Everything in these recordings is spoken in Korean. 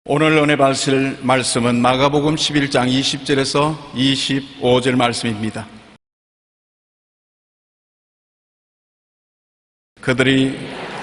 오늘 은혜 받으실 말씀은 마가복음 11장 20절에서 25절 말씀입니다. 그들이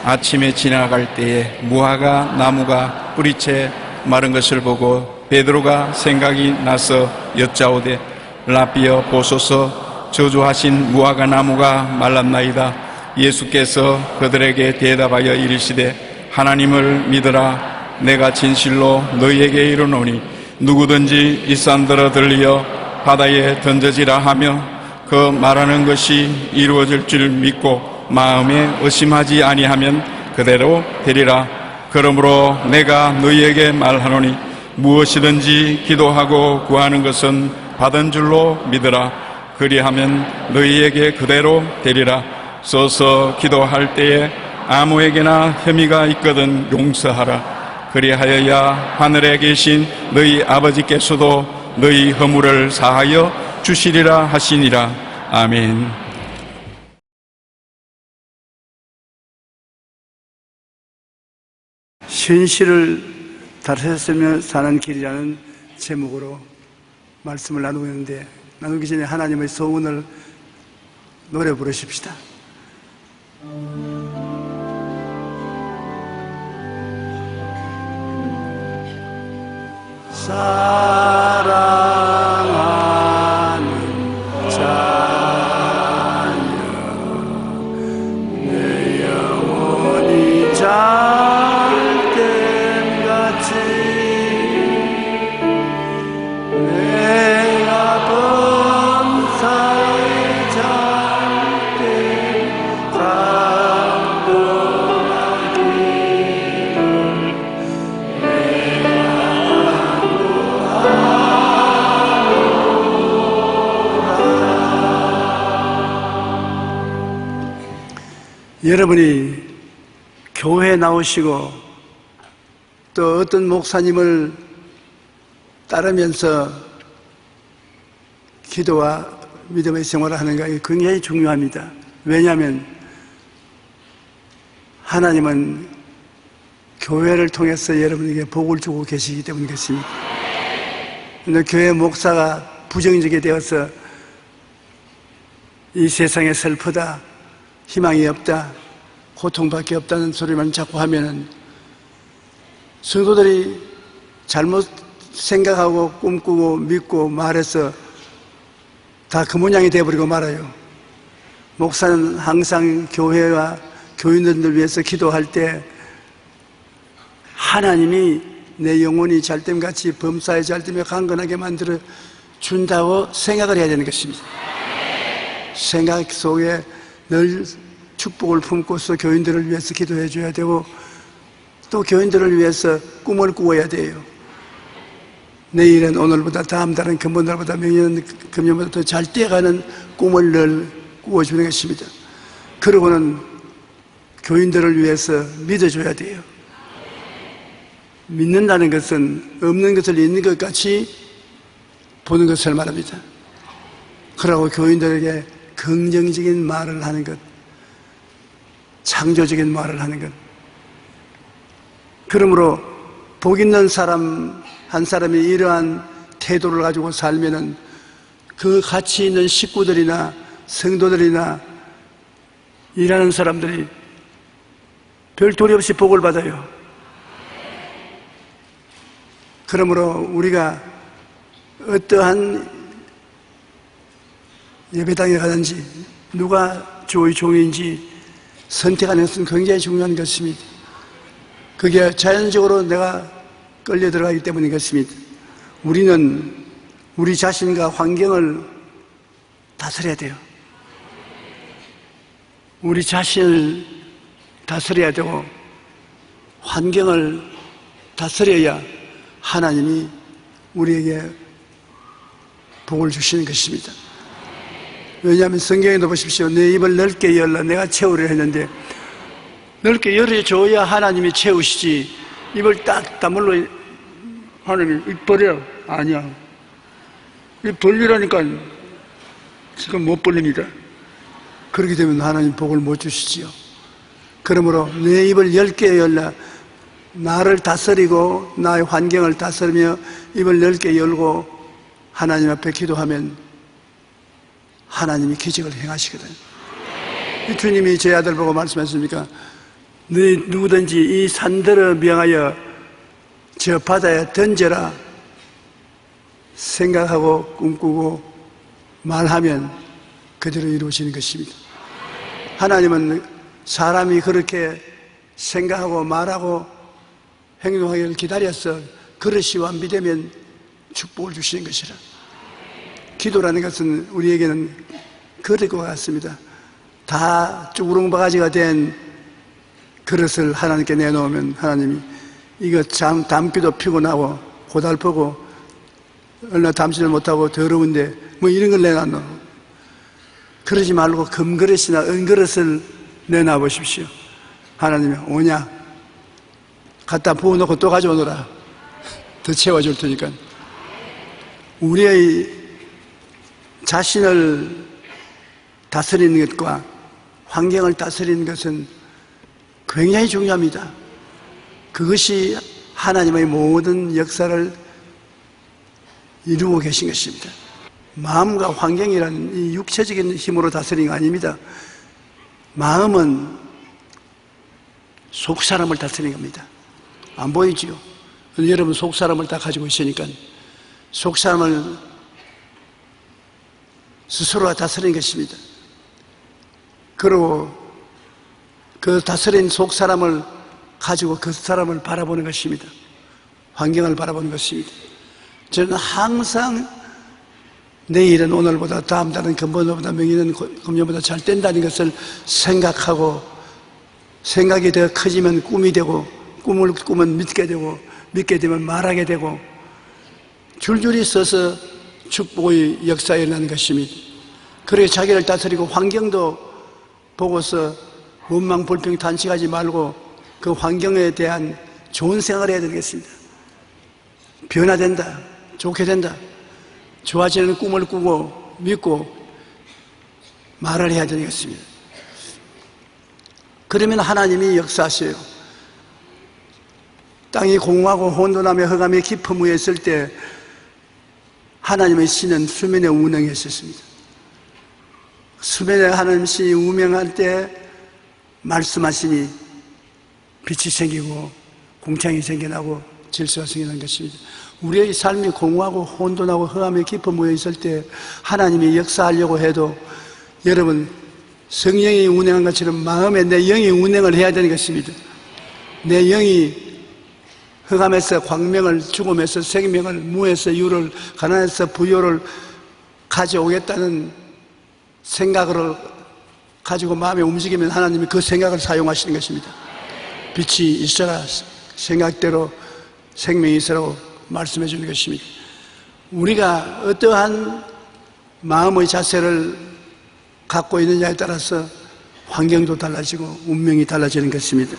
아침에 지나갈 때에 무화과 나무가 뿌리채 마른 것을 보고 베드로가 생각이 나서 여짜오되 라삐여 보소서 저주하신 무화과 나무가 말랐나이다. 예수께서 그들에게 대답하여 이르시되 하나님을 믿으라. 내가 진실로 너희에게 이르노니 누구든지 이 산들어 들리어 바다에 던져지라 하며 그 말하는 것이 이루어질 줄 믿고 마음에 의심하지 아니하면 그대로 되리라. 그러므로 내가 너희에게 말하노니 무엇이든지 기도하고 구하는 것은 받은 줄로 믿으라. 그리하면 너희에게 그대로 되리라. 서서 기도할 때에 아무에게나 혐의가 있거든 용서하라. 그리하여야 하늘에 계신 너희 아버지께서도 너희 허물을 사하여 주시리라 하시니라. 아멘. 현실을 다스렸으며 사는 길이라는 제목으로 말씀을 나누고 있는데, 나누기 전에 하나님의 소원을 노래 부르십시다. 사랑하는 자녀 내 영혼이 잘됨같이 내가 범사에 잘됨 여러분이 교회에 나오시고 또 어떤 목사님을 따르면서 기도와 믿음의 생활을 하는 것이 굉장히 중요합니다. 왜냐하면 하나님은 교회를 통해서 여러분에게 복을 주고 계시기 때문인 것입니다. 그런데 교회 목사가 부정적이 되어서 이 세상에 슬프다, 희망이 없다, 고통밖에 없다는 소리만 자꾸 하면은 성도들이 잘못 생각하고 꿈꾸고 믿고 말해서 다 그 모양이 되어버리고 말아요. 목사는 항상 교회와 교인들을 위해서 기도할 때 하나님이 내 영혼이 잘됨같이 범사에 잘되며 강건하게 만들어 준다고 생각을 해야 되는 것입니다. 생각 속에 늘 축복을 품고서 교인들을 위해서 기도해 줘야 되고, 또 교인들을 위해서 꿈을 꾸어야 돼요. 내일은 오늘보다, 다음 달은 금번달보다, 명년은 금년보다 더 잘 뛰어가는 꿈을 늘 꾸어주는 것입니다. 그러고는 교인들을 위해서 믿어줘야 돼요. 믿는다는 것은 없는 것을 있는 것 같이 보는 것을 말합니다. 그러고 교인들에게 긍정적인 말을 하는 것, 창조적인 말을 하는 것. 그러므로 복 있는 사람 한 사람이 이러한 태도를 가지고 살면은 그 가치 있는 식구들이나 성도들이나 일하는 사람들이 별 도리 없이 복을 받아요. 그러므로 우리가 어떠한 예배당에 가든지 누가 주의 종인지 선택하는 것은 굉장히 중요한 것입니다. 그게 자연적으로 내가 끌려 들어가기 때문인 것입니다. 우리는 우리 자신과 환경을 다스려야 돼요. 우리 자신을 다스려야 되고 환경을 다스려야 하나님이 우리에게 복을 주시는 것입니다. 왜냐하면 성경에도 보십시오. 내 입을 넓게 열라 내가 채우려 했는데, 넓게 열어줘야 하나님이 채우시지, 입을 딱 다물러 하나님이 입 벌려. 아니야. 입 벌리라니까 지금 못 벌립니다. 그렇게 되면 하나님 복을 못 주시지요. 그러므로 내 입을 10개 열라. 나를 다스리고 나의 환경을 다스리며 입을 넓게 열고 하나님 앞에 기도하면 하나님이 기적을 행하시거든요. 주님이 제 아들 보고 말씀하십니까? 너희 누구든지 이 산들을 명하여 저 바다에 던져라 생각하고 꿈꾸고 말하면 그대로 이루어지는 것입니다. 하나님은 사람이 그렇게 생각하고 말하고 행동하기를 기다려서 그릇이 완비되면 축복을 주시는 것이라. 기도라는 것은 우리에게는 그릇과 같습니다. 다 쭈구렁 바가지가 된 그릇을 하나님께 내놓으면 하나님이 이거 참 담기도 피곤하고 고달프고 얼마 담지를 못하고 더러운데 뭐 이런 걸 내놔. 그러지 말고 금그릇이나 은그릇을 내놔 보십시오. 하나님이 오냐? 갖다 부어놓고 또 가져오너라. 더 채워줄 테니까. 우리의 자신을 다스리는 것과 환경을 다스리는 것은 굉장히 중요합니다. 그것이 하나님의 모든 역사를 이루고 계신 것입니다. 마음과 환경이라는 이 육체적인 힘으로 다스리는 거 아닙니다. 마음은 속사람을 다스리는 겁니다. 안 보이지요? 여러분 속사람을 다 가지고 있으니까 속사람을 스스로가 다스리는 것입니다. 그리고 그 다스린 속사람을 가지고 그 사람을 바라보는 것입니다. 환경을 바라보는 것입니다. 저는 항상 내일은 오늘보다 다음 달은 금번보다 명일은 금년보다 잘 된다는 것을 생각하고 생각이 더 커지면 꿈이 되고 꿈을 꾸면 믿게 되고 믿게 되면 말하게 되고 줄줄이 써서 축복의 역사에 일어나는 것입니다. 그래 자기를 다스리고 환경도 보고서 원망 불평 단식하지 말고 그 환경에 대한 좋은 생활을 해야 되겠습니다. 변화된다, 좋게 된다, 좋아지는 꿈을 꾸고 믿고 말을 해야 되겠습니다. 그러면 하나님이 역사하셔요. 땅이 공허하고 혼돈하며 흑암의 깊음 위에 있을 때 하나님의 신은 수면에 운행했었습니다. 수면에 하나님 신이 운행할 때 말씀하시니 빛이 생기고 공창이 생겨나고 질서가 생겨난 것입니다. 우리의 삶이 공허하고 혼돈하고 흑암의 깊은 위에 있을 때 하나님이 역사하려고 해도 여러분 성령이 운행한 것처럼 마음에 내 영이 운행을 해야 되는 것입니다. 내 영이 흑암에서 광명을, 죽음에서 생명을, 무에서 유를, 가난에서 부요를 가져오겠다는 생각을 가지고 마음에 움직이면 하나님이 그 생각을 사용하시는 것입니다. 빛이 있어라, 생각대로 생명이 있으라고 말씀해 주는 것입니다. 우리가 어떠한 마음의 자세를 갖고 있느냐에 따라서 환경도 달라지고 운명이 달라지는 것입니다.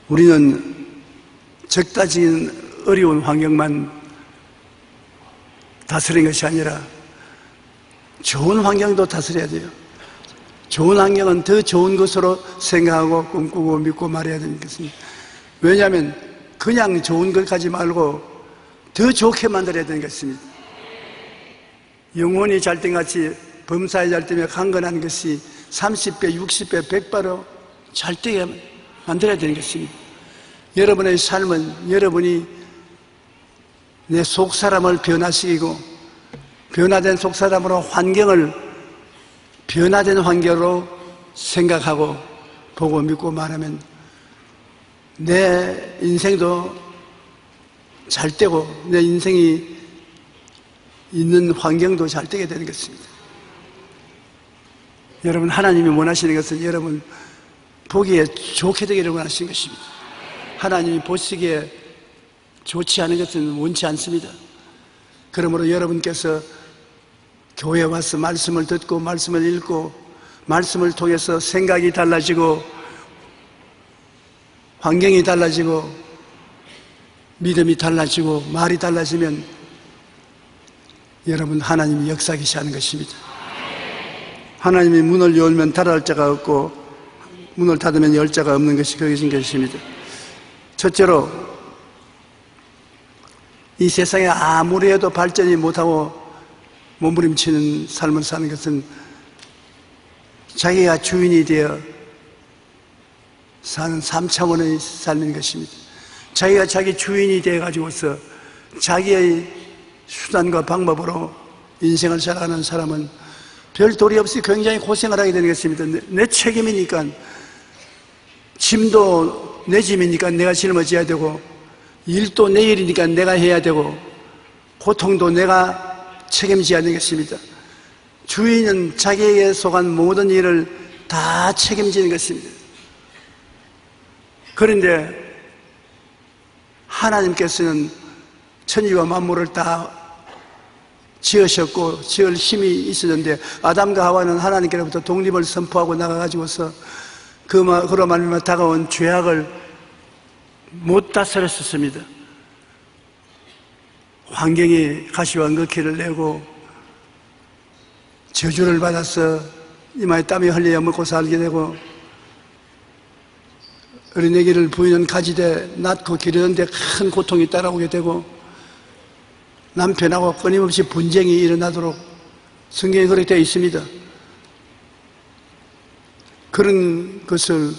우리는 적다진 어려운 환경만 다스리는 것이 아니라 좋은 환경도 다스려야 돼요. 좋은 환경은 더 좋은 것으로 생각하고 꿈꾸고 믿고 말해야 되는 것입니다. 왜냐하면 그냥 좋은 것 가지 말고 더 좋게 만들어야 되는 것입니다. 영혼이 잘됨같이 범사에 잘되며 강건한 것이 30배, 60배, 100배로 잘되게 만들어야 되는 것입니다. 여러분의 삶은 여러분이 내 속사람을 변화시키고 변화된 속사람으로 환경을 변화된 환경으로 생각하고 보고 믿고 말하면 내 인생도 잘 되고 내 인생이 있는 환경도 잘 되게 되는 것입니다. 여러분 하나님이 원하시는 것은 여러분 보기에 좋게 되기를 원하시는 것입니다. 하나님이 보시기에 좋지 않은 것은 원치 않습니다. 그러므로 여러분께서 교회에 와서 말씀을 듣고 말씀을 읽고 말씀을 통해서 생각이 달라지고 환경이 달라지고 믿음이 달라지고 말이 달라지면 여러분 하나님이 역사하기 시작하는 것입니다. 하나님이 문을 열면 닫을 자가 없고 문을 닫으면 열자가 없는 것이 그것인 것입니다. 첫째로, 이 세상에 아무리 해도 발전이 못하고 몸부림치는 삶을 사는 것은 자기가 주인이 되어 사는 3차원의 삶인 것입니다. 자기가 자기 주인이 되어가지고서 자기의 수단과 방법으로 인생을 살아가는 사람은 별 도리 없이 굉장히 고생을 하게 되는 것입니다. 내 책임이니까, 짐도 내 짐이니까 내가 짊어져야 되고, 일도 내 일이니까 내가 해야 되고, 고통도 내가 책임져야 하는 것입니다. 주인은 자기에게 속한 모든 일을 다 책임지는 것입니다. 그런데 하나님께서는 천지와 만물을 다 지으셨고 지을 힘이 있었는데, 아담과 하와는 하나님께로부터 독립을 선포하고 나가가지고서 그로 말미암아 다가온 죄악을 못 다스렸었습니다. 환경이 가시와 넣기를 내고 저주를 받아서 이마에 땀이 흘려야 먹고 살게 되고, 어린애기를 부인은 가지되 낳고 기르는데 큰 고통이 따라오게 되고, 남편하고 끊임없이 분쟁이 일어나도록 성경에 그렇게 되어 있습니다. 그런 것을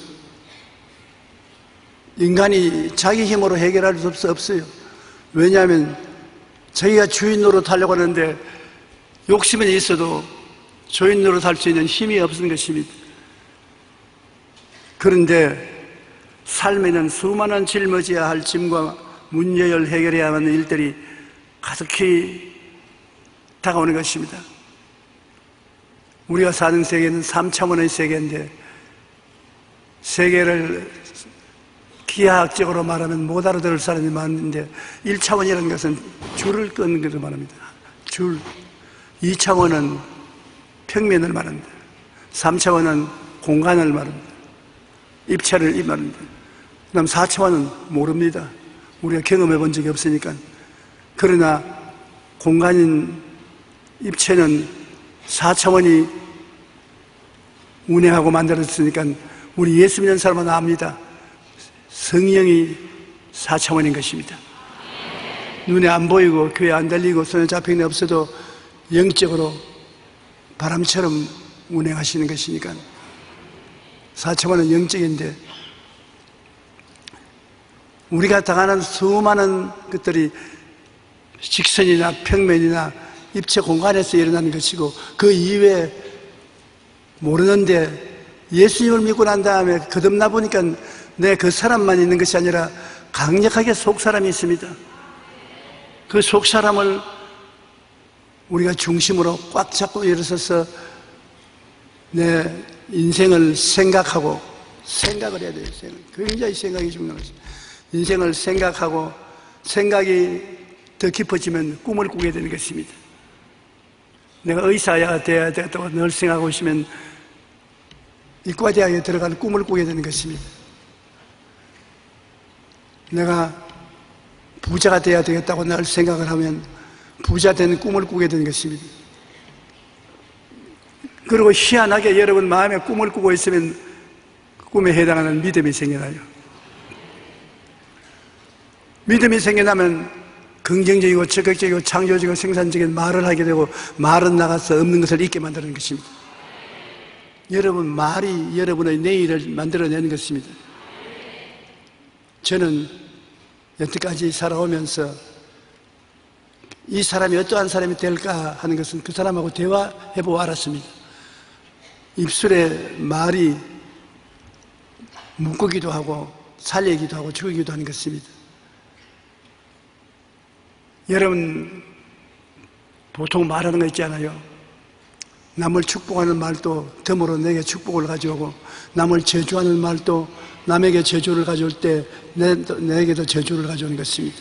인간이 자기 힘으로 해결할 수 없어요. 왜냐하면 자기가 주인 노릇하려고 하는데 욕심은 있어도 주인 노릇할 수 있는 힘이 없는 것입니다. 그런데 삶에는 수많은 짊어져야 할 짐과 문제를 해결해야 하는 일들이 가득히 다가오는 것입니다. 우리가 사는 세계는 3차원의 세계인데, 세계를 기하학적으로 말하면 못 알아들을 사람이 많은데, 1차원이라는 것은 줄을 끄는 것을 말합니다. 줄. 2차원은 평면을 말합니다. 3차원은 공간을 말합니다. 입체를 말합니다. 그 다음 4차원은 모릅니다. 우리가 경험해 본 적이 없으니까. 그러나 공간인 입체는 4차원이 운행하고 만들어졌으니까 우리 예수 믿는 사람은 압니다. 성령이 4차원인 것입니다. 눈에 안 보이고 귀에 안 들리고 손에 잡힌 게 없어도 영적으로 바람처럼 운행하시는 것이니까 4차원은 영적인데, 우리가 당하는 수많은 것들이 직선이나 평면이나 입체 공간에서 일어나는 것이고, 그 이외에 모르는데 예수님을 믿고 난 다음에 거듭나 보니까 내 그 사람만 있는 것이 아니라 강력하게 속 사람이 있습니다. 그 속 사람을 우리가 중심으로 꽉 잡고 일어서서 내 인생을 생각하고, 생각을 해야 돼요. 굉장히 생각이 중요한 것입니다. 인생을 생각하고, 생각이 더 깊어지면 꿈을 꾸게 되는 것입니다. 내가 의사가 되어야 되겠다고 늘 생각하고 있으면 이과대학에 들어가는 꿈을 꾸게 되는 것입니다. 내가 부자가 되어야 되겠다고 늘 생각을 하면 부자 되는 꿈을 꾸게 되는 것입니다. 그리고 희한하게 여러분 마음에 꿈을 꾸고 있으면 꿈에 해당하는 믿음이 생겨나요. 믿음이 생겨나면 긍정적이고 적극적이고 창조적이고 생산적인 말을 하게 되고, 말은 나가서 없는 것을 있게 만드는 것입니다. 여러분, 말이 여러분의 내일을 만들어내는 것입니다. 저는 여태까지 살아오면서 이 사람이 어떠한 사람이 될까 하는 것은 그 사람하고 대화해보고 알았습니다. 입술에 말이 묶기도 하고 살리기도 하고 죽이기도 하는 것입니다. 여러분, 보통 말하는 거 있잖아요. 남을 축복하는 말도 덤으로 내게 축복을 가져오고, 남을 저주하는 말도 남에게 저주를 가져올 때 내게도 저주를 가져오는 것입니다.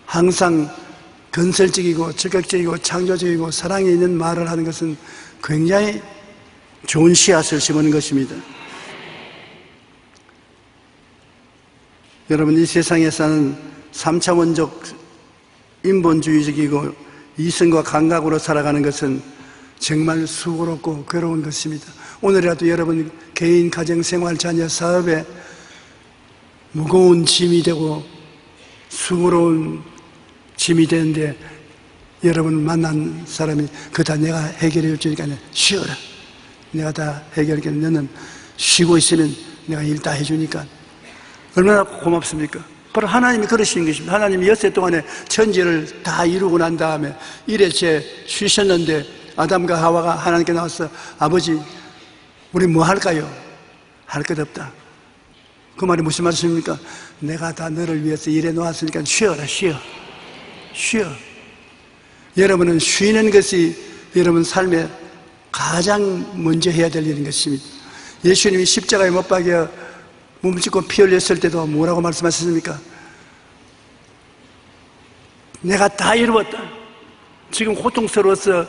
항상 건설적이고 적극적이고 창조적이고 사랑이 있는 말을 하는 것은 굉장히 좋은 씨앗을 심는 것입니다. 여러분, 이 세상에서는 3차원적 인본주의적이고 이성과 감각으로 살아가는 것은 정말 수고롭고 괴로운 것입니다. 오늘이라도 여러분 개인, 가정, 생활, 자녀, 사업에 무거운 짐이 되고 수고로운 짐이 되는데 여러분 만난 사람이 그거 다 내가 해결해 줄 테니까 쉬어라. 내가 다 해결할게. 너는 쉬고 있으면 내가 일 다 해주니까. 얼마나 고맙습니까? 바로 하나님이 그러시는 것입니다. 하나님이 엿새 동안에 천지를 다 이루고 난 다음에 일회째 쉬셨는데 아담과 하와가 하나님께 나와서 아버지 우리 뭐 할까요? 할 것 없다. 그 말이 무슨 말씀입니까? 내가 다 너를 위해서 일해 놓았으니까 쉬어라. 쉬어. 여러분은 쉬는 것이 여러분 삶에 가장 먼저 해야 될 일인 것입니다. 예수님이 십자가에 못 박여 몸짓고 피 흘렸을 때도 뭐라고 말씀하셨습니까? 내가 다 이루었다. 지금 고통스러워서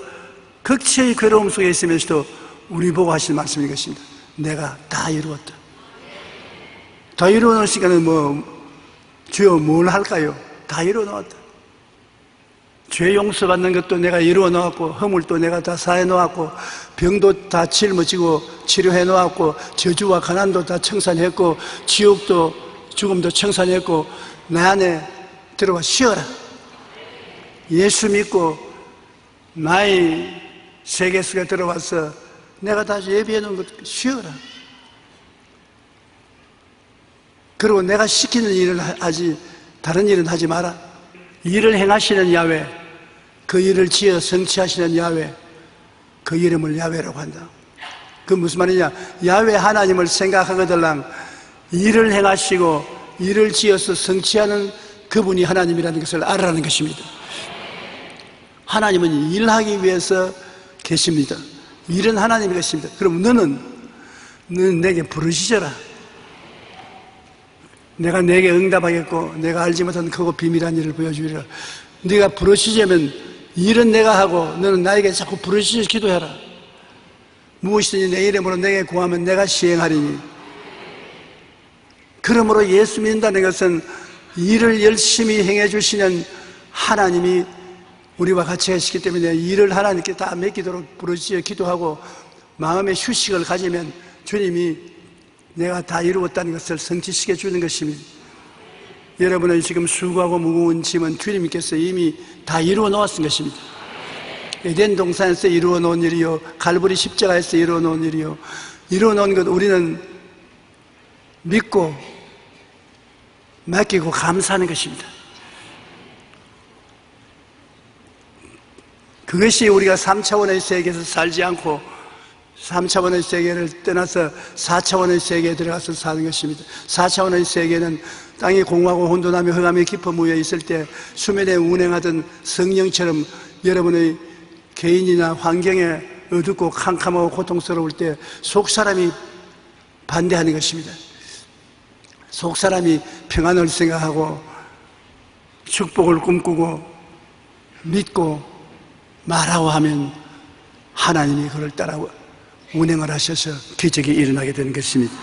극치의 괴로움 속에 있으면서도 우리 보고 하신 말씀인 것입니다. 내가 다 이루었다. 다 이루어놓은 시간은 주여 뭘 할까요? 다 이루어놓았다. 죄 용서받는 것도 내가 이루어놓았고 허물도 내가 다 사해놓았고 병도 다 짊어지고 치료해놓았고 저주와 가난도 다 청산했고 지옥도 죽음도 청산했고 내 안에 들어와 쉬어라. 예수 믿고 나의 세계 속에 들어와서 내가 다 예비해놓은 것 쉬어라. 그리고 내가 시키는 일을 하지 다른 일은 하지 마라. 일을 행하시는 야훼, 그 일을 지어 성취하시는 야훼, 그 이름을 야훼라고 한다. 그 무슨 말이냐? 야훼 하나님을 생각하거들랑 일을 행하시고 일을 지어서 성취하는 그분이 하나님이라는 것을 알아라는 것입니다. 하나님은 일하기 위해서 계십니다. 일은 하나님이 계십니다. 그럼 너는 내게 부르시져라. 내가 내게 응답하겠고 내가 알지 못한 크고 비밀한 일을 보여주리라. 네가 부르시자면 일은 내가 하고 너는 나에게 자꾸 부르시지 기도해라. 무엇이든지 내 이름으로 내게 구하면 내가 시행하리니. 그러므로 예수 믿는다는 것은 일을 열심히 행해 주시는 하나님이 우리와 같이 하시기 때문에 일을 하나님께 다 맡기도록 부르짖어 기도하고 마음의 휴식을 가지면 주님이 내가 다 이루었다는 것을 성취시켜 주는 것입니다. 여러분은 지금 수고하고 무거운 짐은 주님께서 이미 다 이루어 놓았은 것입니다. 에덴 동산에서 이루어 놓은 일이요, 갈보리 십자가에서 이루어 놓은 일이요, 이루어 놓은 것 우리는 믿고 맡기고 감사하는 것입니다. 그것이 우리가 3차원의 세계에서 살지 않고 3차원의 세계를 떠나서 4차원의 세계에 들어가서 사는 것입니다. 4차원의 세계는 땅이 공허하고 혼돈하며 흑암의 깊은 무에 있을 때 수면에 운행하던 성령처럼 여러분의 개인이나 환경에 어둡고 캄캄하고 고통스러울 때 속사람이 반대하는 것입니다. 속사람이 평안을 생각하고 축복을 꿈꾸고 믿고 말하고 하면 하나님이 그를 따라 운행을 하셔서 기적이 일어나게 되는 것입니다.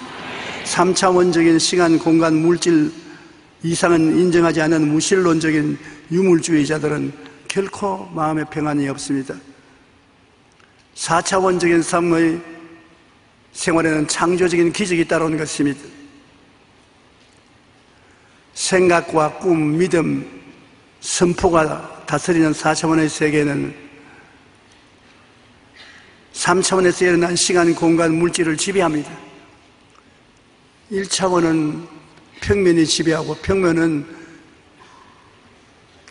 3차원적인 시간, 공간, 물질 이상은 인정하지 않는 무신론적인 유물주의자들은 결코 마음에 평안이 없습니다. 4차원적인 삶의 생활에는 창조적인 기적이 따라오는 것입니다. 생각과 꿈, 믿음, 선포가 다스리는 4차원의 세계는 3차원에서 일어난 시간, 공간, 물질을 지배합니다. 1차원은 평면이 지배하고 평면은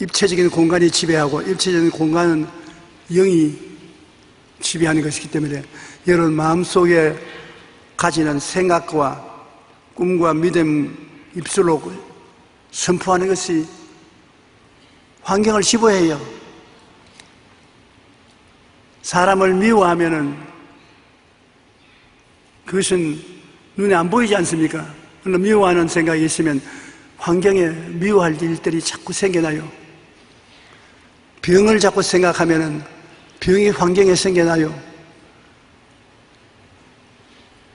입체적인 공간이 지배하고 입체적인 공간은 영이 지배하는 것이기 때문에 여러분 마음속에 가지는 생각과 꿈과 믿음 입술로 선포하는 것이 환경을 지배해요. 사람을 미워하면은 그것은 눈에 안 보이지 않습니까? 그러나 미워하는 생각이 있으면 환경에 미워할 일들이 자꾸 생겨나요. 병을 자꾸 생각하면은 병이 환경에 생겨나요.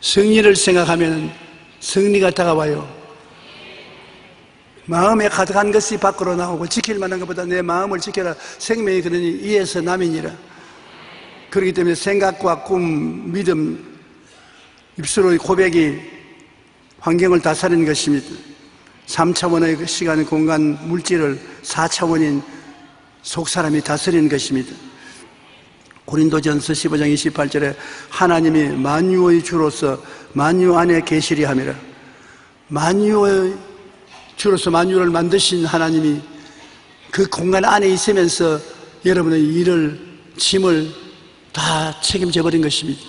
승리를 생각하면은 승리가 다가와요. 마음에 가득한 것이 밖으로 나오고 지킬 만한 것보다 내 마음을 지켜라. 생명이 그러니 이에서 남이니라. 그렇기 때문에 생각과 꿈, 믿음 입술의 고백이 환경을 다스리는 것입니다. 3차원의 그 시간, 공간, 물질을 4차원인 속사람이 다스리는 것입니다. 고린도전서 15장 28절에 하나님이 만유의 주로서 만유 안에 계시리 함이라. 만유의 주로서 만유를 만드신 하나님이 그 공간 안에 있으면서 여러분의 일을, 짐을 다 책임져 버린 것입니다.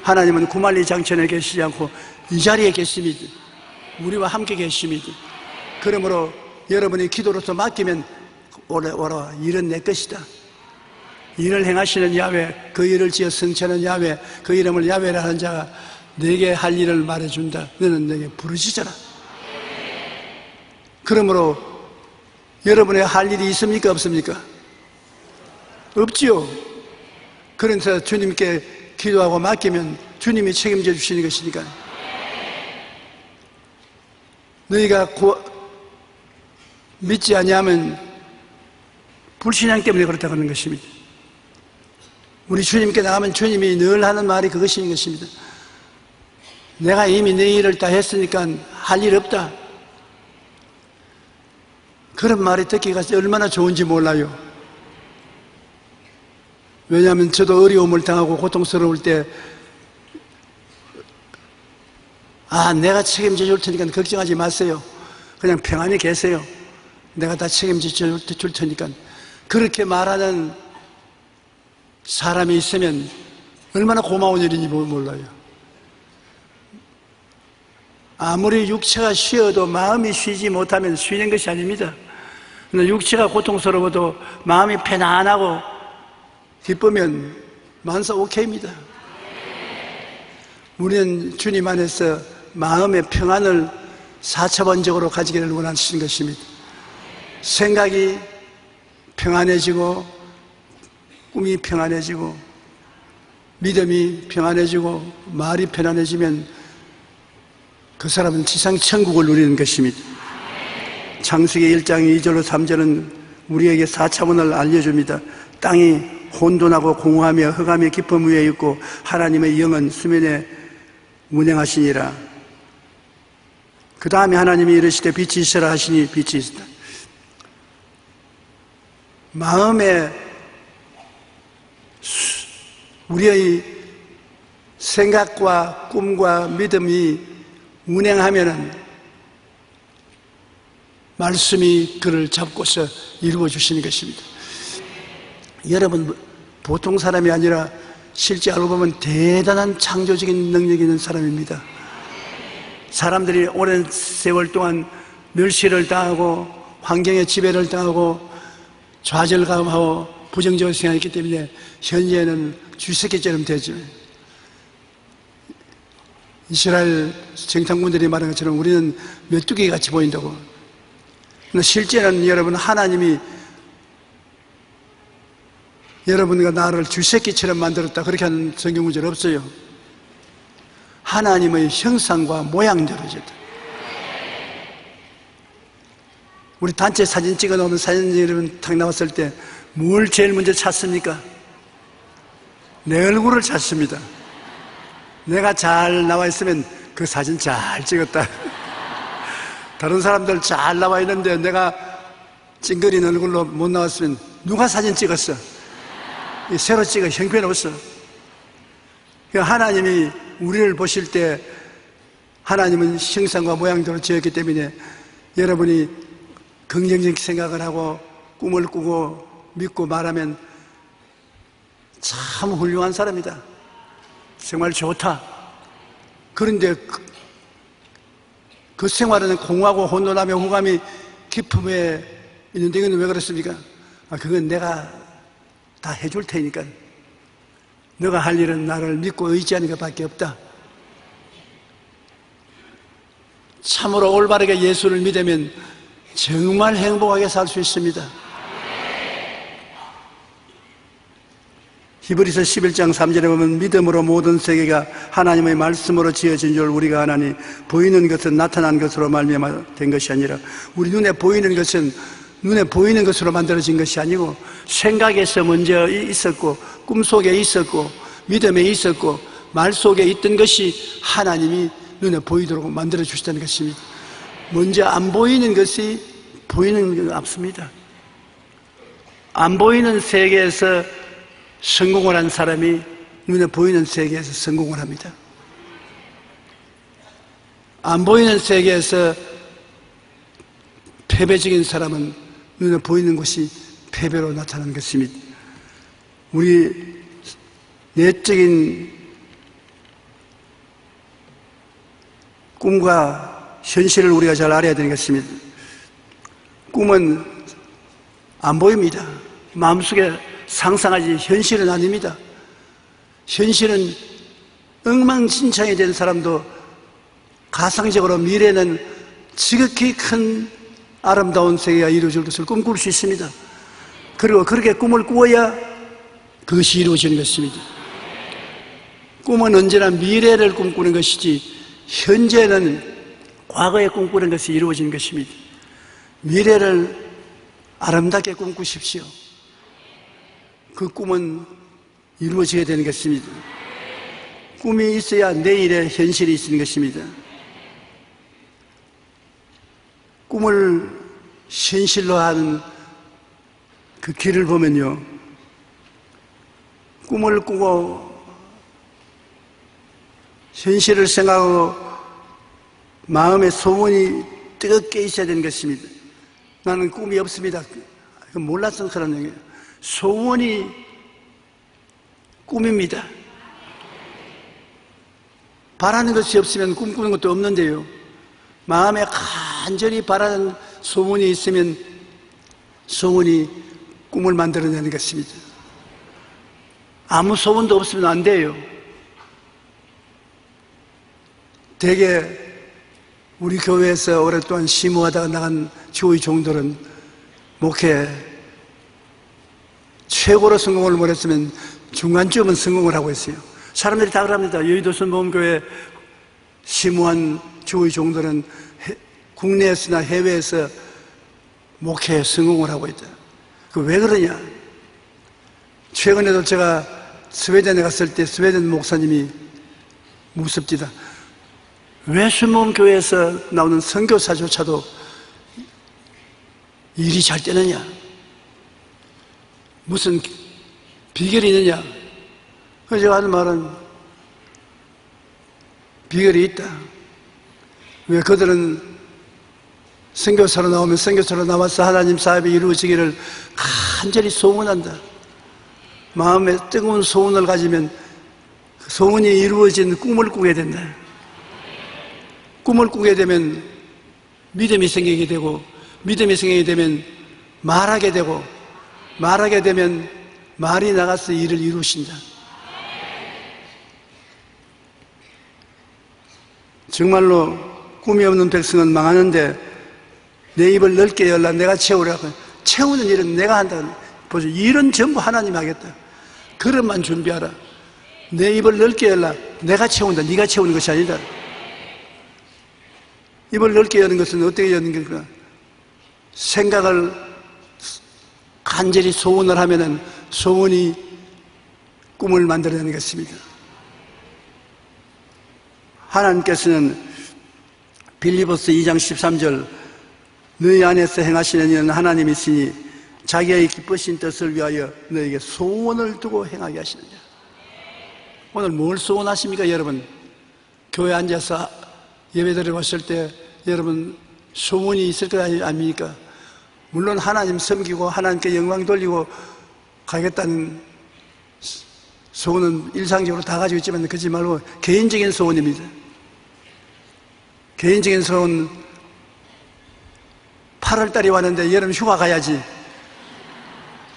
하나님은 구만리 장천에 계시지 않고 이 자리에 계십니다. 우리와 함께 계십니다. 그러므로 여러분이 기도로서 맡기면 오라, 일은 내 것이다. 일을 행하시는 야훼, 그 일을 지어 성취하는 야훼, 그 이름을 야훼라 하는 자가 내게 할 일을 말해준다. 너는 내게 부르짖어라. 그러므로 여러분의 할 일이 있습니까? 없습니까? 없지요. 그래서 주님께 기도하고 맡기면 주님이 책임져 주시는 것이니까. 너희가 믿지 아니하면 불신앙 때문에 그렇다고 하는 것입니다. 우리 주님께 나가면 주님이 늘 하는 말이 그것인 것입니다. 내가 이미 내 일을 다 했으니까 할 일 없다. 그런 말이 듣기가 얼마나 좋은지 몰라요. 왜냐하면 저도 어려움을 당하고 고통스러울 때 내가 책임져 줄 테니까 걱정하지 마세요. 그냥 평안히 계세요. 내가 다 책임져 줄 테니까. 그렇게 말하는 사람이 있으면 얼마나 고마운 일인지 몰라요. 아무리 육체가 쉬어도 마음이 쉬지 못하면 쉬는 것이 아닙니다. 육체가 고통스러워도 마음이 편안하고 기쁘면 만사 오케이입니다. 우리는 주님 안에서 마음의 평안을 4차원적으로 가지기를 원하시는 것입니다. 생각이 평안해지고 꿈이 평안해지고 믿음이 평안해지고 말이 편안해지면 그 사람은 지상 천국을 누리는 것입니다. 창세기 1장 2절로 3절은 우리에게 4차원을 알려줍니다. 땅이 혼돈하고 공허하며 흑암의 깊음 위에 있고 하나님의 영은 수면에 운행하시니라. 그 다음에 하나님이 이르시되 빛이 있으라 하시니 빛이 있었다. 마음에 우리의 생각과 꿈과 믿음이 운행하면은 말씀이 그를 잡고서 이루어 주시는 것입니다. 여러분, 보통 사람이 아니라 실제 알고 보면 대단한 창조적인 능력이 있는 사람입니다. 사람들이 오랜 세월 동안 멸시를 당하고 환경의 지배를 당하고 좌절감하고 부정적으로 생각했기 때문에 현재는 쥐새끼처럼 되죠. 이스라엘 정탐꾼들이 말한 것처럼 우리는 메뚜기 같이 보인다고. 그러나 실제는 여러분, 하나님이 여러분과 나를 쥐새끼처럼 만들었다 그렇게 하는 성경 구절 없어요. 하나님의 형상과 모양대로 졌다. 우리 단체 사진 찍어 놓으면 사진 여러분 탁 나왔을 때 뭘 제일 먼저 찾습니까? 내 얼굴을 찾습니다. 내가 잘 나와 있으면 그 사진 잘 찍었다. 다른 사람들 잘 나와 있는데 내가 찡그린 얼굴로 못 나왔으면 누가 사진 찍었어? 새로 찍어 형편없어. 하나님이 우리를 보실 때 하나님은 형상과 모양대로 지었기 때문에 여러분이 긍정적 생각을 하고 꿈을 꾸고 믿고 말하면 참 훌륭한 사람이다. 정말 좋다. 그런데 그 생활은 공허하고 혼돈하며 후감이 깊음에 있는데 이건 왜 그렇습니까? 그건 내가 다 해줄 테니까. 너가 할 일은 나를 믿고 의지하는 것밖에 없다. 참으로 올바르게 예수를 믿으면 정말 행복하게 살 수 있습니다. 히브리서 11장 3절에 보면 믿음으로 모든 세계가 하나님의 말씀으로 지어진 줄 우리가 아나니 보이는 것은 나타난 것으로 말미암아 된 것이 아니라 우리 눈에 보이는 것은 눈에 보이는 것으로 만들어진 것이 아니고 생각에서 먼저 있었고 꿈속에 있었고 믿음에 있었고 말 속에 있던 것이 하나님이 눈에 보이도록 만들어 주시다는 것입니다. 먼저 안 보이는 것이 보이는 건 없습니다. 안 보이는 세계에서 성공을 한 사람이 눈에 보이는 세계에서 성공을 합니다. 안 보이는 세계에서 패배적인 사람은 눈에 보이는 것이 패배로 나타나는 것입니다. 우리 내적인 꿈과 현실을 우리가 잘 알아야 되는 것입니다. 꿈은 안 보입니다. 마음속에 상상하지 현실은 아닙니다. 현실은 엉망진창이 된 사람도 가상적으로 미래는 지극히 큰 아름다운 세계가 이루어질 것을 꿈꿀 수 있습니다. 그리고 그렇게 꿈을 꾸어야 그것이 이루어지는 것입니다. 꿈은 언제나 미래를 꿈꾸는 것이지 현재는 과거에 꿈꾸는 것이 이루어지는 것입니다. 미래를 아름답게 꿈꾸십시오. 그 꿈은 이루어져야 되는 것입니다. 꿈이 있어야 내일의 현실이 있는 것입니다. 꿈을 현실로 하는 그 길을 보면요, 꿈을 꾸고 현실을 생각하고 마음의 소원이 뜨겁게 있어야 되는 것입니다. 나는 꿈이 없습니다. 몰라서 그런 얘기예요. 소원이 꿈입니다. 바라는 것이 없으면 꿈꾸는 것도 없는데요, 마음에 간절히 바라는 소원이 있으면 소원이 꿈을 만들어내는 것입니다. 아무 소원도 없으면 안 돼요. 대개 우리 교회에서 오랫동안 심호하다가 나간 주의 종들은 목회 최고로 성공을 못했으면 중간쯤은 성공을 하고 있어요. 사람들이 다 그럽니다. 여의도 순복음교회 심호한 주의 종들은 국내에서나 해외에서 목회 성공을 하고 있다. 그 왜 그러냐? 최근에도 제가 스웨덴에 갔을 때 스웨덴 목사님이 묻습니다. 왜 순복음교회에서 나오는 선교사조차도 일이 잘 되느냐? 무슨 비결이 있느냐? 그래서 제가 하는 말은 비결이 있다. 왜 그들은 선교사로 나오면 선교사로 나와서 하나님 사업이 이루어지기를 간절히 소원한다. 마음에 뜨거운 소원을 가지면 소원이 이루어진 꿈을 꾸게 된다. 꿈을 꾸게 되면 믿음이 생기게 되고, 믿음이 생기게 되면 말하게 되고, 말하게 되면 말이 나가서 일을 이루신다. 정말로 꿈이 없는 백성은 망하는데, 내 입을 넓게 열라 내가 채우라고. 채우는 일은 내가 한다. 보죠. 일은 전부 하나님 하겠다. 그릇만 준비하라. 내 입을 넓게 열라. 내가 채운다. 네가 채우는 것이 아니다. 입을 넓게 여는 것은 어떻게 여는 걸까? 생각을 간절히 소원을 하면은 소원이 꿈을 만들어내는 것입니다. 하나님께서는 빌립보서 2장 13절 너희 안에서 행하시는 일은 하나님이시니 자기의 기쁘신 뜻을 위하여 너에게 소원을 두고 행하게 하시느냐. 오늘 뭘 소원하십니까 여러분? 교회 앉아서 예배드리러 왔을 때 여러분 소원이 있을 것 아닙니까? 물론 하나님 섬기고 하나님께 영광 돌리고 가겠다는 소원은 일상적으로 다 가지고 있지만 그러지 말고 개인적인 소원입니다. 개인적인 소원, 8월달이 왔는데 여름 휴가 가야지.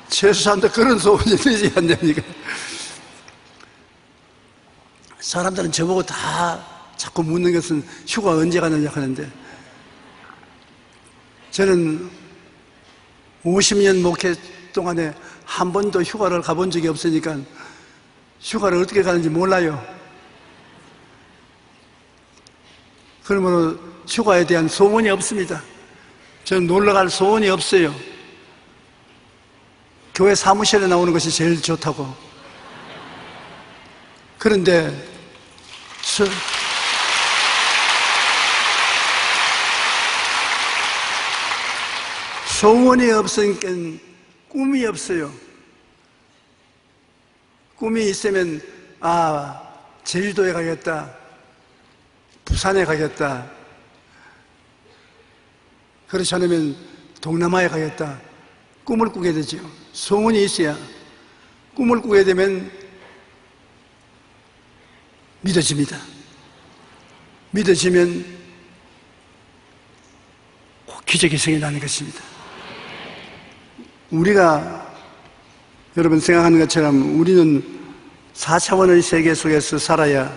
최소한도 그런 소원이 되지 않습니까? 사람들은 저보고 다 자꾸 묻는 것은 휴가 언제 가느냐 하는데, 저는 50년 목회 동안에 한 번도 휴가를 가본 적이 없으니까 휴가를 어떻게 가는지 몰라요. 그러므로 휴가에 대한 소원이 없습니다. 저는 놀러 갈 소원이 없어요. 교회 사무실에 나오는 것이 제일 좋다고. 그런데 소원이 없으니까 꿈이 없어요. 꿈이 있으면 제주도에 가겠다, 부산에 가겠다, 그렇지 않으면 동남아에 가겠다, 꿈을 꾸게 되죠. 소원이 있어야 꿈을 꾸게 되면 믿어집니다. 믿어지면 기적이 생겨나는 것입니다. 우리가 여러분 생각하는 것처럼 우리는 4차원의 세계 속에서 살아야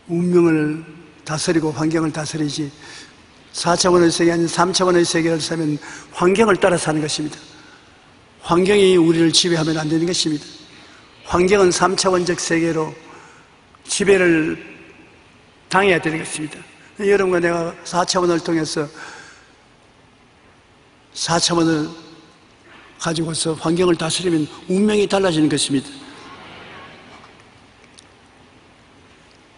운명을 다스리고 환경을 다스리지, 4차원의 세계 아닌 3차원의 세계를 살면 환경을 따라 사는 것입니다. 환경이 우리를 지배하면 안 되는 것입니다. 환경은 3차원적 세계로 지배를 당해야 되는 것입니다. 여러분과 내가 4차원을 통해서 4차원을 가지고서 환경을 다스리면 운명이 달라지는 것입니다.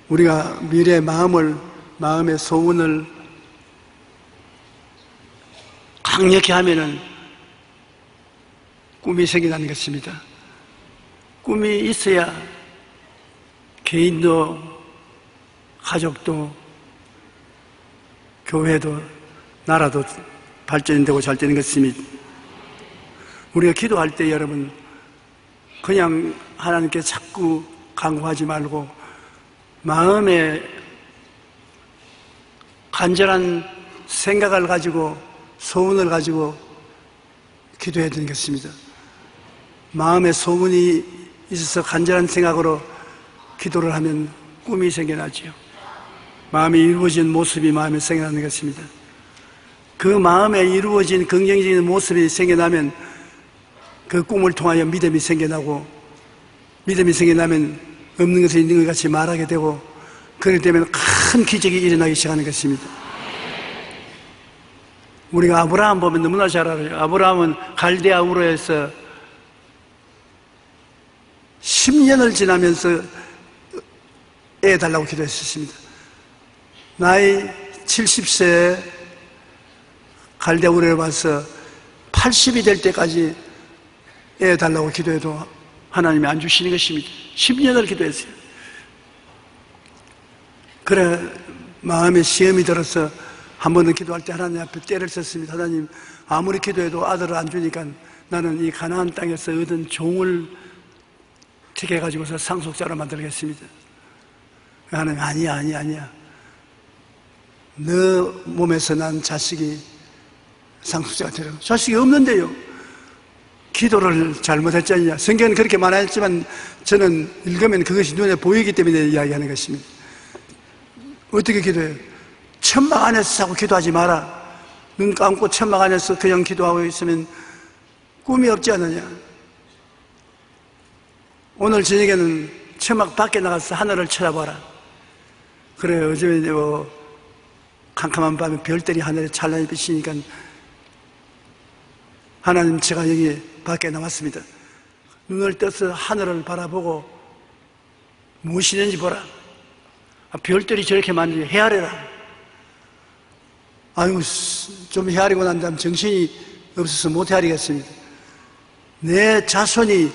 우리가 미래의 마음의 소원을 강력히 하면은 꿈이 생겨나는 것입니다. 꿈이 있어야 개인도, 가족도, 교회도, 나라도 발전이 되고 잘 되는 것입니다. 우리가 기도할 때 여러분, 그냥 하나님께 자꾸 간구하지 말고 마음에 간절한 생각을 가지고 소원을 가지고 기도해야 되는 것입니다. 마음에 소원이 있어서 간절한 생각으로 기도를 하면 꿈이 생겨나지요. 마음이 이루어진 모습이 마음에 생겨나는 것입니다. 그 마음에 이루어진 긍정적인 모습이 생겨나면 그 꿈을 통하여 믿음이 생겨나고, 믿음이 생겨나면 없는 것을 있는 것 같이 말하게 되고, 그렇기 때문에 큰 기적이 일어나기 시작하는 것입니다. 우리가 아브라함 보면 너무나 잘 알아요. 아브라함은 갈대아 우르에서 10년을 지나면서 애 달라고 기도했었습니다. 나이 70세에 갈대아 우르에 와서 80이 될 때까지 애 달라고 기도해도 하나님이 안 주시는 것입니다. 10년을 기도했어요. 그래 마음에 시험이 들어서 한 번은 기도할 때 하나님 앞에 때를 썼습니다. 하나님, 아무리 기도해도 아들을 안 주니까 나는 이 가나안 땅에서 얻은 종을 튀겨가지고서 상속자로 만들겠습니다. 하나님, 아니야. 너 몸에서 난 자식이 상속자가 되려. 자식이 없는데요. 기도를 잘못했잖냐. 성경은 그렇게 말했지만 저는 읽으면 그것이 눈에 보이기 때문에 이야기하는 것입니다. 어떻게 기도해요? 천막 안에서 자꾸 기도하지 마라. 눈 감고 천막 안에서 그냥 기도하고 있으면 꿈이 없지 않느냐. 오늘 저녁에는 천막 밖에 나가서 하늘을 쳐다봐라. 그래, 요즘에 캄캄한 밤에 별들이 하늘에 찬란히 비치니까 하나님, 제가 여기 밖에 나왔습니다. 눈을 떠서 하늘을 바라보고 무엇이 있는지 보라. 별들이 저렇게 많은지 헤아려라. 아유, 좀 헤아리고 난 다음 정신이 없어서 못 헤아리겠습니다. 내 자손이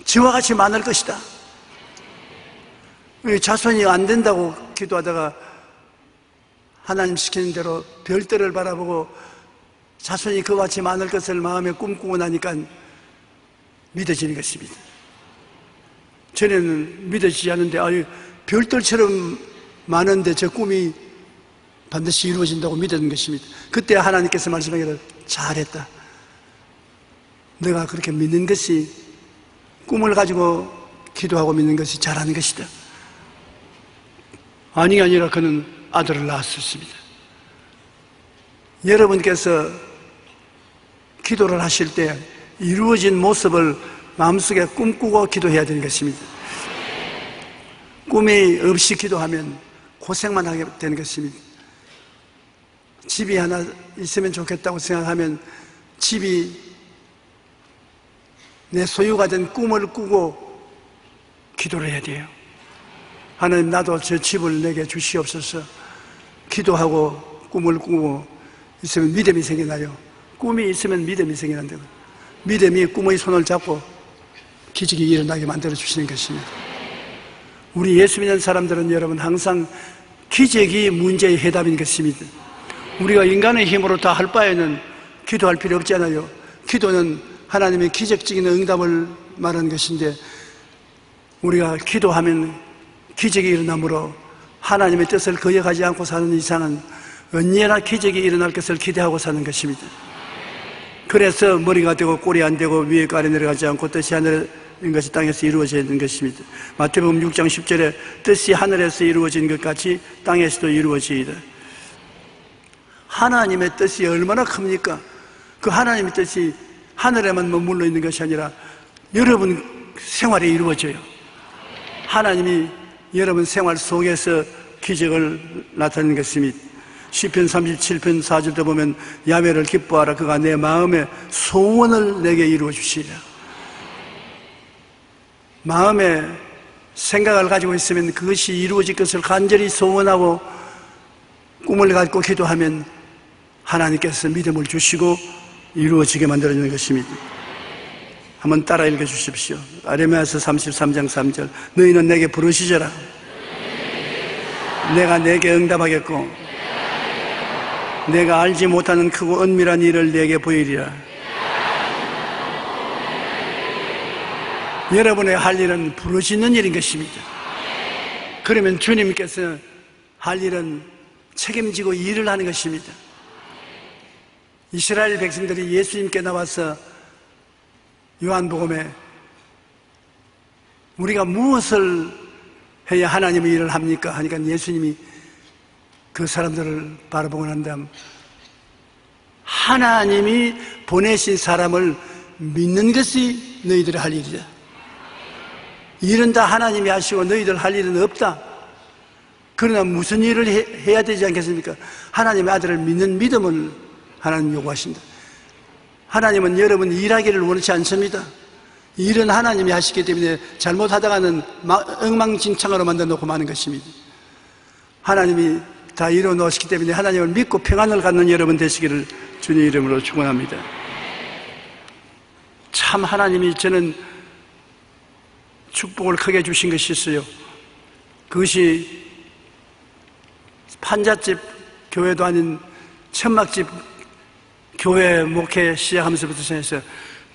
지와 같이 많을 것이다. 자손이 안 된다고 기도하다가 하나님 시키는 대로 별들을 바라보고 자손이 그와 같이 많을 것을 마음에 꿈꾸고 나니까 믿어지는 것입니다. 전에는 믿어지지 않는데, 별들처럼 많은데 저 꿈이 반드시 이루어진다고 믿었는 것입니다. 그때 하나님께서 말씀하기를, 잘했다. 내가 그렇게 믿는 것이, 꿈을 가지고 기도하고 믿는 것이 잘하는 것이다. 아니라 그는 아들을 낳았습니다. 여러분께서 기도를 하실 때 이루어진 모습을 마음속에 꿈꾸고 기도해야 되는 것입니다. 꿈이 없이 기도하면 고생만 하게 되는 것입니다. 집이 하나 있으면 좋겠다고 생각하면 집이 내 소유가 된 꿈을 꾸고 기도를 해야 돼요. 하나님, 나도 저 집을 내게 주시옵소서. 기도하고 꿈을 꾸고 있으면 믿음이 생겨나요. 꿈이 있으면 믿음이 생겨난다고. 믿음이 꿈의 손을 잡고 기적이 일어나게 만들어 주시는 것입니다. 우리 예수 믿는 사람들은 여러분 항상 기적이 문제의 해답인 것입니다. 우리가 인간의 힘으로 다 할 바에는 기도할 필요 없잖아요. 기도는 하나님의 기적적인 응답을 말하는 것인데, 우리가 기도하면 기적이 일어나므로 하나님의 뜻을 거역하지 않고 사는 이상은 언제나 기적이 일어날 것을 기대하고 사는 것입니다. 그래서 머리가 되고 꼴이 안 되고 위에 아래 내려가지 않고 뜻이 하늘에 있는 것이 땅에서 이루어져야 되는 것입니다. 마태복음 6장 10절에 뜻이 하늘에서 이루어진 것 같이 땅에서도 이루어지이다. 하나님의 뜻이 얼마나 큽니까? 그 하나님의 뜻이 하늘에만 머물러 있는 것이 아니라 여러분 생활에 이루어져요. 하나님이 여러분 생활 속에서 기적을 나타내는 것입니다. 시편 37편 4절도 보면 야훼를 기뻐하라. 그가 내 마음의 소원을 내게 이루어 주시리라. 마음에 생각을 가지고 있으면 그것이 이루어질 것을 간절히 소원하고 꿈을 갖고 기도하면 하나님께서 믿음을 주시고 이루어지게 만들어주는 것입니다. 한번 따라 읽어주십시오. 아레미야서 33장 3절. 너희는 내게 부르시저라. 내가 내게 응답하겠고 내가 알지 못하는 크고 은밀한 일을 내게 보이리라. 여러분의 할 일은 부르시는 일인 것입니다. 그러면 주님께서 할 일은 책임지고 일을 하는 것입니다. 이스라엘 백성들이 예수님께 나와서 요한복음에 우리가 무엇을 해야 하나님의 일을 합니까? 하니까 예수님이 그 사람들을 바라보고 난 다음 하나님이 보내신 사람을 믿는 것이 너희들의 할 일이다. 일은 다 하나님이 하시고 너희들 할 일은 없다. 그러나 무슨 일을 해야 되지 않겠습니까? 하나님의 아들을 믿는 믿음을 하나님 요구하신다. 하나님은 여러분 일하기를 원치 않습니다. 일은 하나님이 하시기 때문에 잘못하다가는 엉망진창으로 만들어 놓고 마는 것입니다. 하나님이 다 이루어 놓으시기 때문에 하나님을 믿고 평안을 갖는 여러분 되시기를 주님 이름으로 축원합니다. 참 하나님이 저는 축복을 크게 주신 것이 있어요. 그것이 판잣집 교회도 아닌 천막집 교회 목회 시작하면서부터 시작해서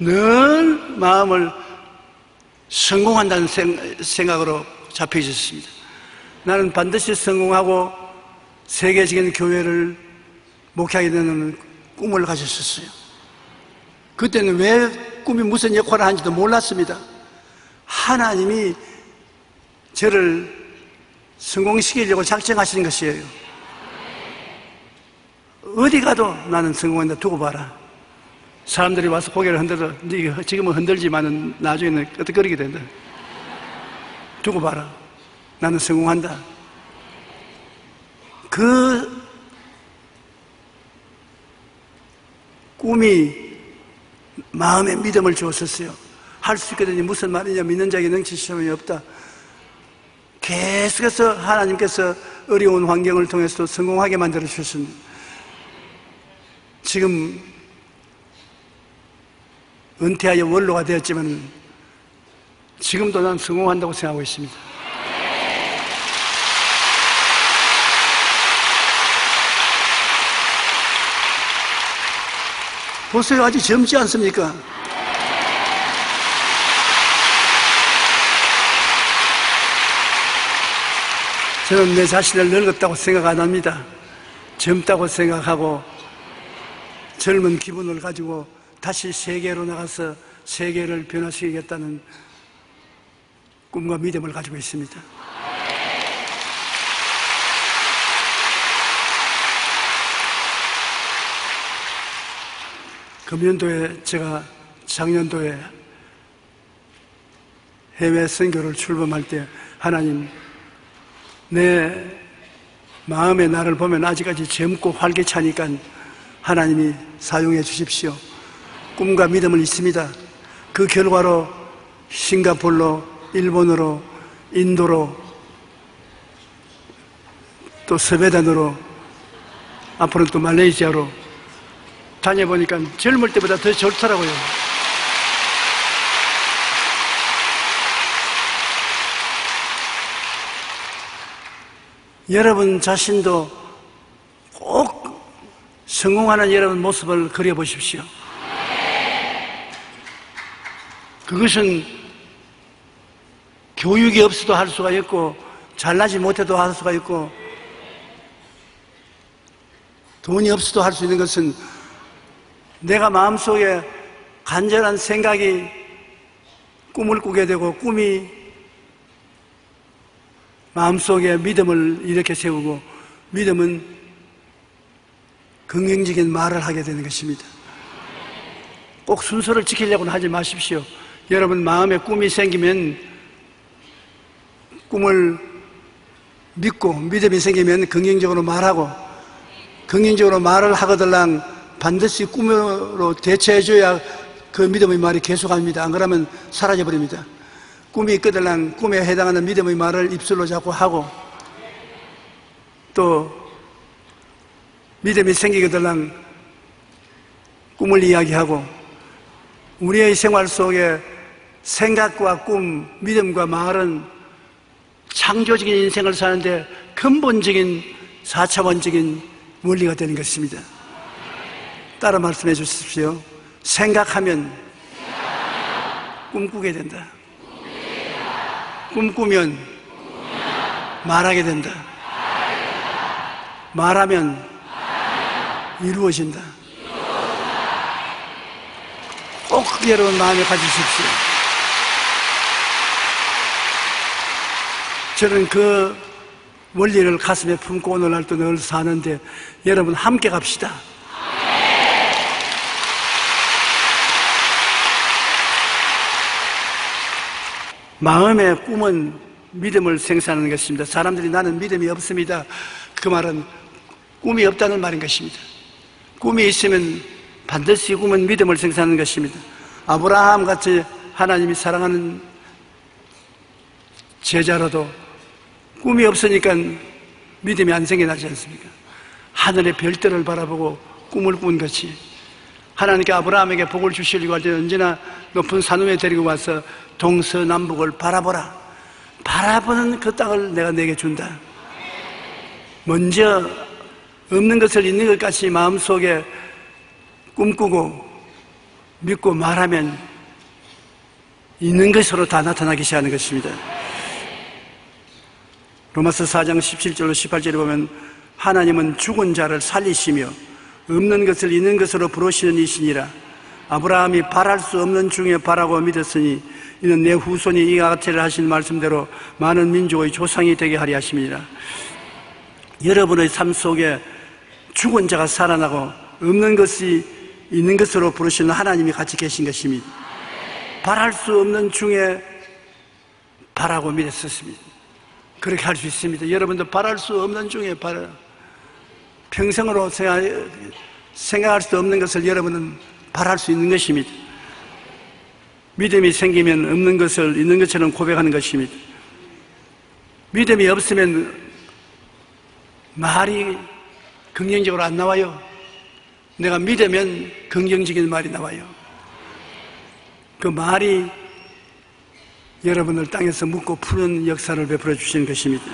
늘 마음을 성공한다는 생각으로 잡혀 있었습니다. 나는 반드시 성공하고 세계적인 교회를 목회하게 되는 꿈을 가졌었어요. 그때는 왜 꿈이 무슨 역할을 하는지도 몰랐습니다. 하나님이 저를 성공시키려고 작정하시는 것이에요. 어디 가도 나는 성공한다. 두고 봐라. 사람들이 와서 고개를 흔들어. 네가 지금은 흔들지만은 나중에는 끄덕거리게 된다. 두고 봐라. 나는 성공한다. 그 꿈이 마음에 믿음을 주었었어요. 할 수 있거든요. 무슨 말이냐. 믿는 자에게 능치 시험이 없다. 계속해서 하나님께서 어려운 환경을 통해서 성공하게 만들어 주셨습니다. 지금 은퇴하여 원로가 되었지만 지금도 난 성공한다고 생각하고 있습니다. 보세요. 아직 젊지 않습니까? 저는 내 자신을 늙었다고 생각 안 합니다. 젊다고 생각하고 젊은 기분을 가지고 다시 세계로 나가서 세계를 변화시키겠다는 꿈과 믿음을 가지고 있습니다. 금년도에 제가 작년도에 해외 선교를 출범할 때 하나님 내 마음의 나를 보면 아직까지 젊고 활기차니까 하나님이 사용해 주십시오. 꿈과 믿음은 있습니다. 그 결과로 싱가포르로 일본으로 인도로 또 서베단으로 앞으로는 또 말레이시아로 다녀보니까 젊을 때보다 더 좋더라고요. 여러분 자신도 꼭 성공하는 여러분 모습을 그려보십시오. 그것은 교육이 없어도 할 수가 있고 잘나지 못해도 할 수가 있고 돈이 없어도 할 수 있는 것은 내가 마음속에 간절한 생각이 꿈을 꾸게 되고 꿈이 마음속에 믿음을 이렇게 세우고 믿음은 긍정적인 말을 하게 되는 것입니다. 꼭 순서를 지키려고는 하지 마십시오. 여러분 마음에 꿈이 생기면 꿈을 믿고 믿음이 생기면 긍정적으로 말하고 긍정적으로 말을 하거들랑 반드시 꿈으로 대체해줘야 그 믿음의 말이 계속합니다. 안 그러면 사라져버립니다. 꿈이 있거들랑 꿈에 해당하는 믿음의 말을 입술로 자꾸 하고 또 믿음이 생기거들랑 꿈을 이야기하고 우리의 생활 속에 생각과 꿈, 믿음과 말은 창조적인 인생을 사는데 근본적인 4차원적인 원리가 되는 것입니다. 따라 말씀해 주십시오. 생각하면 꿈꾸게 된다. 꿈꾸면 말하게 된다. 말하면 이루어진다. 꼭 여러분 마음에 가지십시오. 저는 그 원리를 가슴에 품고 오늘날도 늘 사는데 여러분 함께 갑시다. 마음의 꿈은 믿음을 생산하는 것입니다. 사람들이 나는 믿음이 없습니다. 그 말은 꿈이 없다는 말인 것입니다. 꿈이 있으면 반드시 꿈은 믿음을 생산하는 것입니다. 아브라함 같이 하나님이 사랑하는 제자로도 꿈이 없으니까 믿음이 안 생겨나지 않습니까? 하늘의 별들을 바라보고 꿈을 꾼 것이 하나님께 아브라함에게 복을 주시려고 할 때 언제나 높은 산 위에 데리고 와서 동서남북을 바라보라. 바라보는 그 땅을 내가 내게 준다. 먼저 없는 것을 있는 것 같이 마음속에 꿈꾸고 믿고 말하면 있는 것으로 다 나타나기 시작하는 것입니다. 로마서 4장 17절로 18절에 보면 하나님은 죽은 자를 살리시며 없는 것을 있는 것으로 부르시는 이시니라. 아브라함이 바랄 수 없는 중에 바라고 믿었으니 이는 내 후손이 이와 같으리라 하신 말씀대로 많은 민족의 조상이 되게 하리 하심이니라. 여러분의 삶 속에 죽은 자가 살아나고 없는 것이 있는 것으로 부르시는 하나님이 같이 계신 것입니다. 바랄 수 없는 중에 바라고 믿었습니다. 그렇게 할 수 있습니다. 여러분도 바랄 수 없는 중에 평생으로 생각할 수 없는 것을 여러분은 바랄 수 있는 것입니다. 믿음이 생기면 없는 것을 있는 것처럼 고백하는 것입니다. 믿음이 없으면 말이 긍정적으로 안 나와요. 내가 믿으면 긍정적인 말이 나와요. 그 말이 여러분을 땅에서 묻고 푸는 역사를 베풀어 주시는 것입니다.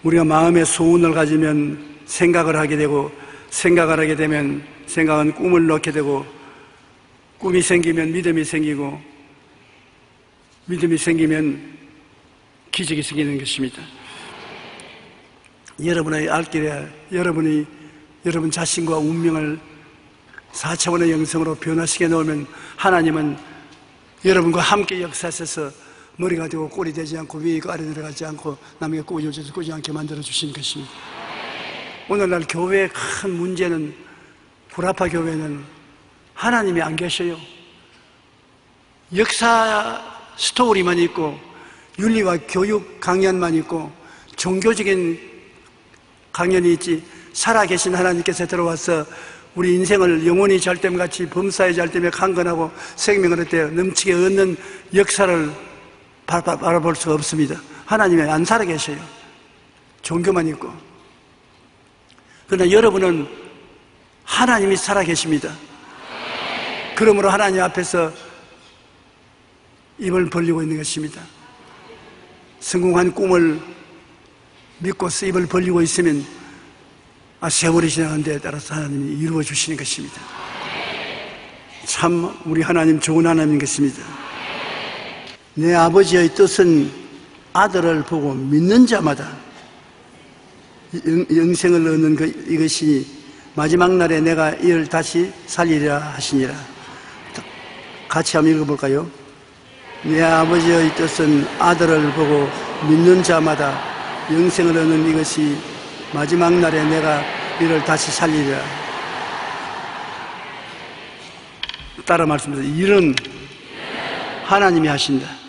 우리가 마음의 소원을 가지면 생각을 하게 되고 생각을 하게 되면 생각은 꿈을 넣게 되고 꿈이 생기면 믿음이 생기고 믿음이 생기면 기적이 생기는 것입니다. 여러분의 알길에 여러분 자신과 운명을 4차원의 영성으로 변화시켜 놓으면 하나님은 여러분과 함께 역사하셔서 머리가 되고 꼴이 되지 않고 위에 있고 아래 내려가지 않고 남에게 꾸지 않게 만들어 주신 것입니다. 오늘날 교회의 큰 문제는 구라파 교회는 하나님이 안 계셔요. 역사 스토리만 있고 윤리와 교육 강연만 있고 종교적인 강연이 있지 살아계신 하나님께서 들어와서 우리 인생을 영원히 잘됨같이 범사의 잘됨에 강건하고 생명을 얻되 넘치게 얻는 역사를 바라볼 수가 없습니다. 하나님이 안 살아계셔요. 종교만 있고. 그러나 여러분은 하나님이 살아계십니다. 그러므로 하나님 앞에서 입을 벌리고 있는 것입니다. 성공한 꿈을 믿고서 입을 벌리고 있으면 세월이 지나는 데에 따라서 하나님이 이루어 주시는 것입니다. 참 우리 하나님 좋은 하나님인 것입니다. 내 아버지의 뜻은 아들을 보고 믿는 자마다 영생을 얻는 이것이 마지막 날에 내가 이를 다시 살리리라 하시니라. 같이 한번 읽어볼까요? 내 아버지의 뜻은 아들을 보고 믿는 자마다 영생을 얻는 이것이 마지막 날에 내가 이를 다시 살리리라. 따라 말씀드려요. 일은 하나님이 하신다.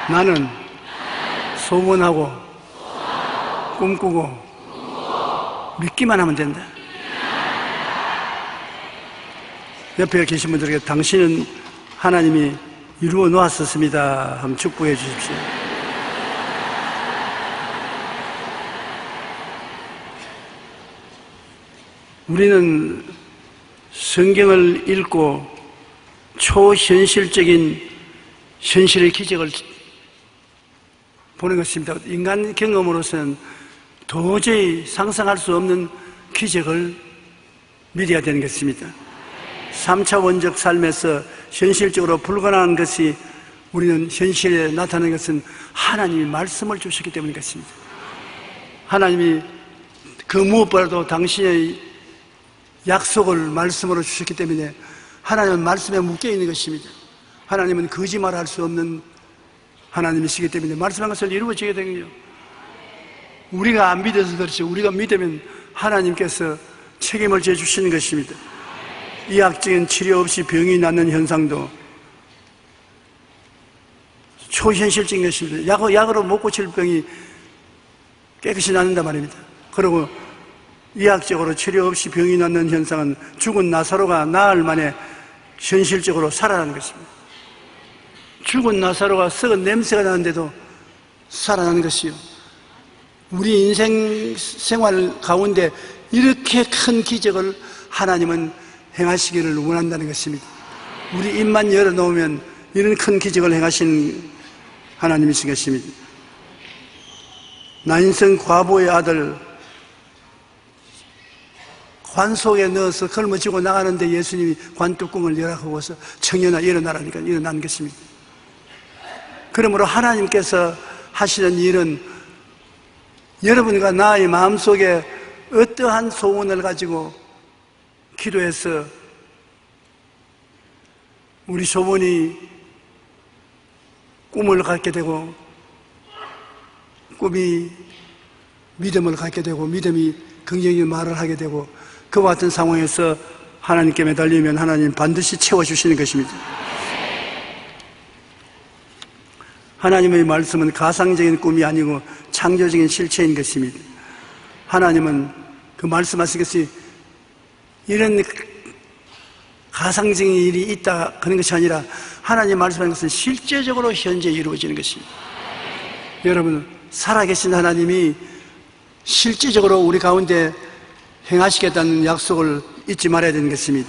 나는 소원하고 꿈꾸고 믿기만 하면 된다. 옆에 계신 분들에게 당신은 하나님이 이루어 놓았었습니다. 한번 축복해 주십시오. 우리는 성경을 읽고 초현실적인 현실의 기적을 보는 것입니다. 인간 경험으로서는 도저히 상상할 수 없는 기적을 믿어야 되는 것입니다. 3차 원적 삶에서 현실적으로 불가능한 것이 우리는 현실에 나타나는 것은 하나님이 말씀을 주셨기 때문인 것입니다. 하나님이 그 무엇보다도 당신의 약속을 말씀으로 주셨기 때문에 하나님은 말씀에 묶여 있는 것입니다. 하나님은 거짓말할 수 없는 하나님이시기 때문에 말씀한 것을 이루어지게 되는요. 우리가 안 믿어서 그렇지 우리가 믿으면 하나님께서 책임을 져 주시는 것입니다. 의학적인 치료 없이 병이 낫는 현상도 초현실적인 것입니다. 약으로 못 고칠 병이 깨끗이 낫는단 말입니다. 그리고 의학적으로 치료 없이 병이 낫는 현상은 죽은 나사로가 나흘 만에 현실적으로 살아나는 것입니다. 죽은 나사로가 썩은 냄새가 나는데도 살아나는 것이요. 우리 인생 생활 가운데 이렇게 큰 기적을 하나님은 행하시기를 원한다는 것입니다. 우리 입만 열어놓으면 이런 큰 기적을 행하신 하나님이신 것입니다. 나인성 과부의 아들 관 속에 넣어서 걸머쥐고 나가는데 예수님이 관뚜껑을 열어하고서 청년아 일어나라니까 일어난 것입니다. 그러므로 하나님께서 하시는 일은 여러분과 나의 마음속에 어떠한 소원을 가지고 기도해서 우리 소원이 꿈을 갖게 되고 꿈이 믿음을 갖게 되고 믿음이 긍정적인 말을 하게 되고 그와 같은 상황에서 하나님께 매달리면 하나님 반드시 채워주시는 것입니다. 하나님의 말씀은 가상적인 꿈이 아니고 창조적인 실체인 것입니다. 하나님은 그 말씀하신 것이 이런 가상적인 일이 있다 그런 것이 아니라 하나님 말씀하는 것은 실제적으로 현재 이루어지는 것입니다. 여러분 살아계신 하나님이 실제적으로 우리 가운데 행하시겠다는 약속을 잊지 말아야 되는 것입니다.